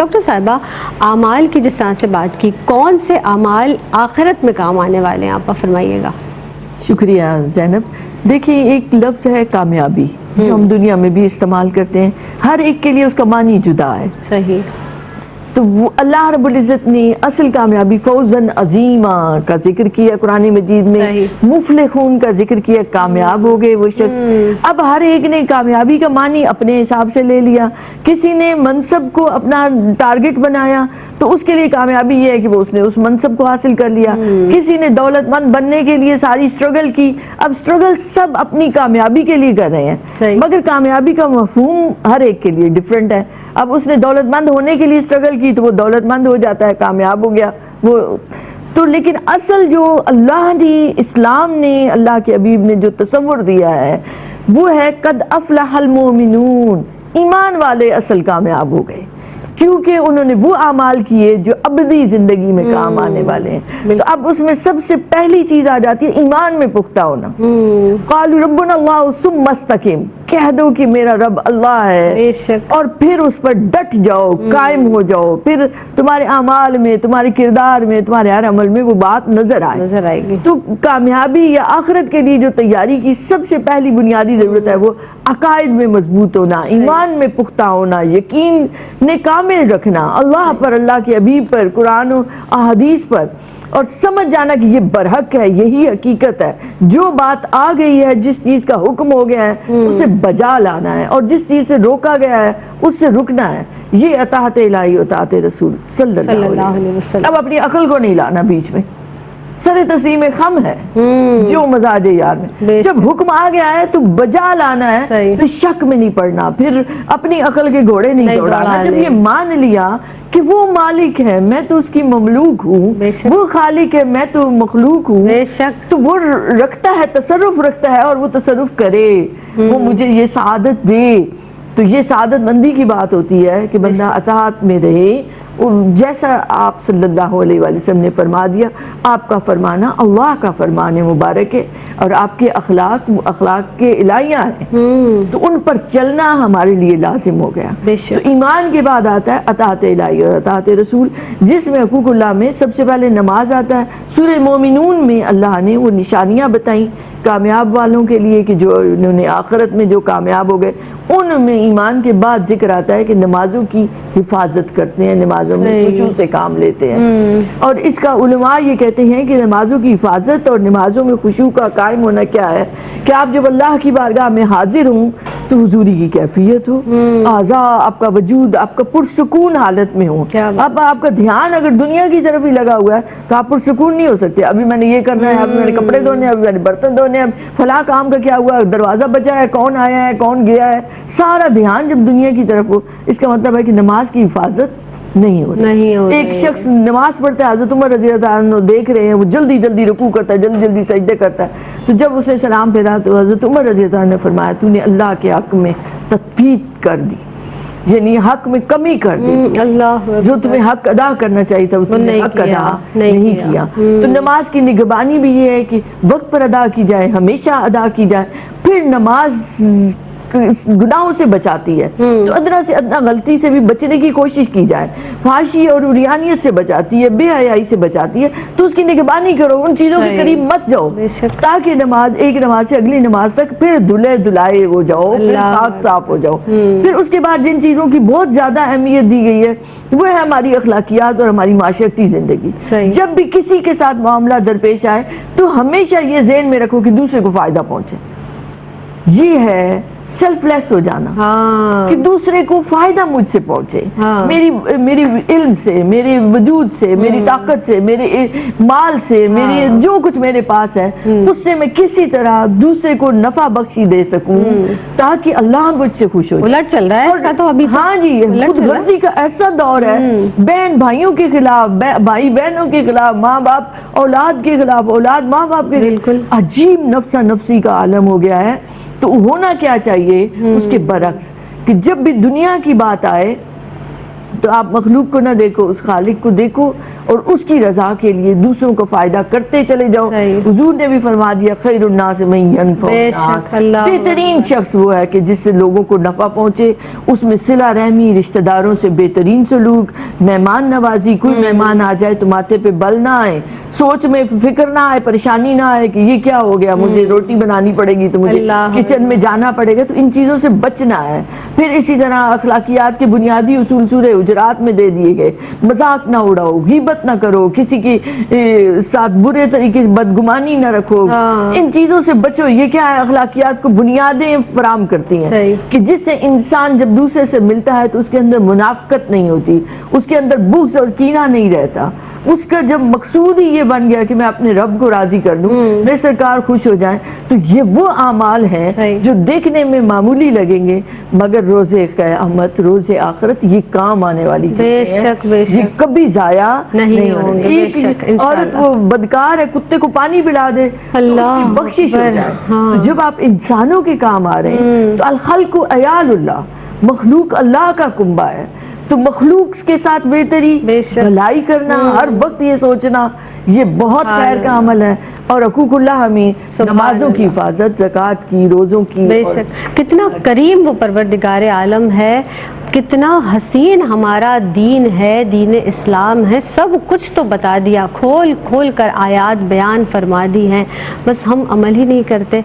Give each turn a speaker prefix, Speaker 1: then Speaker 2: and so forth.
Speaker 1: Doctor صاحبہ، اعمال کی جس طرح سے بات کی، کون سے اعمال آخرت میں کام آنے والے ہیں، آپ فرمائیے گا۔
Speaker 2: شکریہ زینب۔ دیکھیں، ایک لفظ ہے کامیابی جو ہم دنیا میں بھی استعمال کرتے ہیں، ہر ایک کے لیے اس کا معنی جدا ہے۔
Speaker 1: صحیح۔
Speaker 2: تو وہ اللہ رب العزت نے اصل کامیابی فوزن عظیمہ کا ذکر کیا قرآن مجید میں، مفلحون کا ذکر کیا، کامیاب ہو گئے وہ شخص۔ اب ہر ایک نے کامیابی کا معنی اپنے حساب سے لے لیا۔ کسی نے منصب کو اپنا ٹارگٹ بنایا تو اس کے لیے کامیابی یہ ہے کہ وہ اس نے اس منصب کو حاصل کر لیا۔ کسی نے دولت مند بننے کے لیے ساری سٹرگل کی۔ اب سٹرگل سب اپنی کامیابی کے لیے کر رہے ہیں، مگر کامیابی کا مفہوم ہر ایک کے لیے ڈیفرنٹ ہے۔ اب اس نے دولت مند ہونے کے لیے سٹرگل کی تو وہ دولت مند ہو جاتا ہے، کامیاب ہو گیا وہ تو۔ لیکن اصل جو اللہ نے، اسلام نے، اللہ کے حبیب نے جو تصور دیا ہے وہ ہے قد افلح المؤمنون، ایمان والے اصل کامیاب ہو گئے، کیونکہ انہوں نے وہ اعمال کیے جو ابدی زندگی میں کام آنے والے ہیں۔ تو اب اس میں سب سے پہلی چیز آ جاتی ہے ایمان میں پختہ ہونا۔ قالوا ربنا اللہ ثم استقم، کہہ دو کہ میرا رب اللہ ہے، اور پھر اس پر ڈٹ جاؤ، قائم ہو جاؤ، پھر تمہارے اعمال میں، تمہارے کردار میں، تمہارے ہر عمل میں وہ بات نظر آئے گی۔ تو کامیابی یا آخرت کے لیے جو تیاری کی سب سے پہلی بنیادی ضرورت ہے وہ عقائد میں مضبوط ہونا، ایمان میں پختہ ہونا، یقین نے کامل رکھنا، اللہ پر، اللہ کے حبیب پر، قرآن و احادیث پر، اور سمجھ جانا کہ یہ برحق ہے، یہی حقیقت ہے۔ جو بات آ گئی ہے، جس چیز کا حکم ہو گیا ہے اسے بجا لانا ہے، اور جس چیز سے روکا گیا ہے اس سے رکنا ہے۔ یہ اطاعت الہی، اطاعت رسول صلی اللہ علیہ وسلم۔ اب اپنی عقل کو نہیں لانا بیچ میں، سر تسلیم خم ہے جو مزاج یار میں، جب حکم آ گیا ہے تو بجا لانا ہے، پھر شک میں نہیں پڑنا، پھر اپنی عقل کے گھوڑے نہیں دوڑانا۔ جب یہ مان لیا کہ وہ مالک ہے، میں تو اس کی مملوک ہوں، وہ خالق ہے، میں تو مخلوق ہوں، تو وہ رکھتا ہے، تصرف رکھتا ہے، اور وہ تصرف کرے، وہ مجھے یہ سعادت دے۔ تو یہ سعادت مندی کی بات ہوتی ہے کہ بندہ اطاعت میں رہے، جیسا آپ صلی اللہ علیہ وآلہ وسلم نے فرما دیا۔ آپ کا فرمانا اللہ کا فرمان مبارک ہے، اور آپ کے اخلاق وہ اخلاق کے الہیہ ہیں، تو ان پر چلنا ہمارے لیے لازم ہو گیا۔ تو ایمان کے بعد آتا ہے اطاعت الہی اور اطاعت رسول، جس میں حقوق اللہ میں سب سے پہلے نماز آتا ہے۔ سورہ مومنون میں اللہ نے وہ نشانیاں بتائیں کامیاب والوں کے لیے کہ جو انہوں نے آخرت میں جو کامیاب ہو گئے، ان میں ایمان کے بعد ذکر آتا ہے کہ نمازوں کی حفاظت کرتے ہیں، نمازوں میں خشوع سے کام لیتے ہیں۔ اور اس کا علماء یہ کہتے ہیں کہ نمازوں کی حفاظت اور نمازوں میں خشوع کا قائم ہونا کیا ہے کہ آپ جب اللہ کی بارگاہ میں حاضر ہوں تو حضوری کی کیفیت ہو، اعضاء آپ کا وجود آپ کا پرسکون حالت میں ہو۔ اب آپ کا دھیان اگر دنیا کی طرف ہی لگا ہوا ہے تو آپ پرسکون نہیں ہو سکتے۔ ابھی میں نے یہ کرنا ہے، ابھی میں نے کپڑے دھونے ہیں، ابھی میں نے برتن دھونے ہیں، فلاں کام کا کیا ہوا، دروازہ بچا ہے، کون آیا ہے، کون گیا ہے، سارا دھیان جب دنیا کی طرف ہو، اس کا مطلب ہے کہ نماز کی حفاظت نہیں ہو رہی۔ ایک شخص نماز پڑھتا ہے، حضرت عمر رضی اللہ عنہ دیکھ رہے ہیں، وہ جلدی جلدی رکوع کرتا ہے، جلدی جلدی سجدے کرتا ہے، تو جب اس نے سلام پھیرا تو حضرت عمر رضی اللہ عنہ نے فرمایا تو نے اللہ کے حق میں تطفیف کر دی، یعنی حق میں کمی کر دی، جو تمہیں حق ادا کرنا چاہیے تھا وہ تم نے حق ادا نہیں کیا۔ تو نماز کی نگہبانی بھی یہ ہے کہ وقت پر ادا کی جائے، ہمیشہ ادا کی جائے۔ پھر نماز گناہوں سے بچاتی ہے، تو ادنا سے ادنا غلطی سے بھی بچنے کی کوشش کی جائے، فحاشی اور عریانیت سے بچاتی ہے، بے حیائی سے بچاتی ہے، تو اس کی نگہبانی کرو، ان چیزوں کے قریب مت جاؤ، تاکہ نماز ایک نماز سے اگلی نماز تک پھر دھلے دھلائے ہو جاؤ، پھر پاک صاف ہو جاؤ۔ پھر اس کے بعد جن چیزوں کی بہت زیادہ اہمیت دی گئی ہے وہ ہے ہماری اخلاقیات اور ہماری معاشرتی زندگی۔ جب بھی کسی کے ساتھ معاملہ درپیش آئے تو ہمیشہ یہ ذہن میں رکھو کہ دوسرے کو فائدہ پہنچے، یہ ہے سیلف لیس ہو جانا، کہ دوسرے کو فائدہ مجھ سے پہنچے، میری علم سے، میرے وجود سے، میری طاقت سے، میرے مال سے، میری جو کچھ میرے پاس ہے اس سے میں کسی طرح دوسرے کو نفع بخشی دے سکوں تاکہ اللہ مجھ سے خوش ہو۔
Speaker 1: الٹ چل رہا ہے اس کا تو ابھی۔
Speaker 2: ہاں جی، خود غرضی کا ایسا دور ہے، بہن بھائیوں کے خلاف، بھائی بہنوں کے خلاف، ماں باپ اولاد کے خلاف، اولاد ماں باپ کے خلاف، عجیب نفسا نفسی کا عالم ہو گیا ہے۔ تو ہونا کیا چاہیے اس کے برعکس، کہ جب بھی دنیا کی بات آئے تو آپ مخلوق کو نہ دیکھو، اس خالق کو دیکھو اور اس کی رضا کے لیے دوسروں کو فائدہ کرتے چلے جاؤ۔
Speaker 1: صحیح۔
Speaker 2: حضور نے بھی فرما دیا خیر الناس من ینفع
Speaker 1: بے
Speaker 2: الناس،
Speaker 1: شک، اللہ
Speaker 2: بہترین شخص وہ ہے کہ جس سے لوگوں کو نفع پہنچے، اس میں صلہ رحمی، رشتہ داروں سے بہترین سلوک، مہمان نوازی، کوئی مہمان آ جائے تو ماتھے پہ بل نہ آئے، سوچ میں فکر نہ آئے، پریشانی نہ آئے کہ یہ کیا ہو گیا، مجھے روٹی بنانی پڑے گی تو مجھے
Speaker 1: اللہ
Speaker 2: کچن میں جانا پڑے گا، تو ان چیزوں سے بچنا ہے۔ پھر اسی طرح اخلاقیات کے بنیادی اصول سورہ حجرات میں دے دیے گئے، مذاق نہ اڑاؤ، غیبت نہ کرو، کسی کی ساتھ برے طریقے سے بدگمانی نہ رکھو، ان چیزوں سے بچو۔ یہ کیا ہے؟ اخلاقیات کو بنیادیں فراہم کرتی ہیں
Speaker 1: صحیح۔
Speaker 2: کہ جس سے انسان جب دوسرے سے ملتا ہے تو اس کے اندر منافقت نہیں ہوتی، اس کے اندر بغض اور کینہ نہیں رہتا، اس کا جب مقصود ہی یہ بن گیا کہ میں اپنے رب کو راضی کر دوں، میرے سرکار خوش ہو جائیں، تو یہ وہ اعمال ہیں
Speaker 1: صحیح۔
Speaker 2: جو دیکھنے میں معمولی لگیں گے مگر روز قیامت، روز آخرت یہ کام آنے والی چیزیں
Speaker 1: بے
Speaker 2: ہیں،
Speaker 1: شک، بے
Speaker 2: یہ
Speaker 1: شک
Speaker 2: کبھی ضائع نہیں
Speaker 1: ہوں گے،
Speaker 2: ہونے۔
Speaker 1: بے شک،
Speaker 2: ایک
Speaker 1: انشاءاللہ۔
Speaker 2: عورت وہ بدکار ہے، کتے کو پانی پلا دے تو اس
Speaker 1: اللہ
Speaker 2: کی بخشش ہو
Speaker 1: اکبر،
Speaker 2: جائے۔
Speaker 1: ہاں۔
Speaker 2: تو جب آپ انسانوں کے کام آ رہے ہیں تو الخلق عیال اللہ، مخلوق اللہ کا کنبہ ہے، تو مخلوق کے ساتھ بہتری،
Speaker 1: بے شک۔
Speaker 2: بھلائی کرنا، ہر وقت یہ سوچنا، یہ بہت خیر کا عمل ہے۔ اور حقوق اللہ ہمیں
Speaker 1: سبحان
Speaker 2: نمازوں کی
Speaker 1: اللہ۔
Speaker 2: حفاظت، زکوٰۃ کی، روزوں کی،
Speaker 1: بے
Speaker 2: اور
Speaker 1: شک کتنا کریم وہ پروردگار عالم ہے، کتنا حسین ہمارا دین ہے، دین اسلام ہے، سب کچھ تو بتا دیا، کھول کھول کر آیات بیان فرما دی ہیں، بس ہم عمل ہی نہیں کرتے۔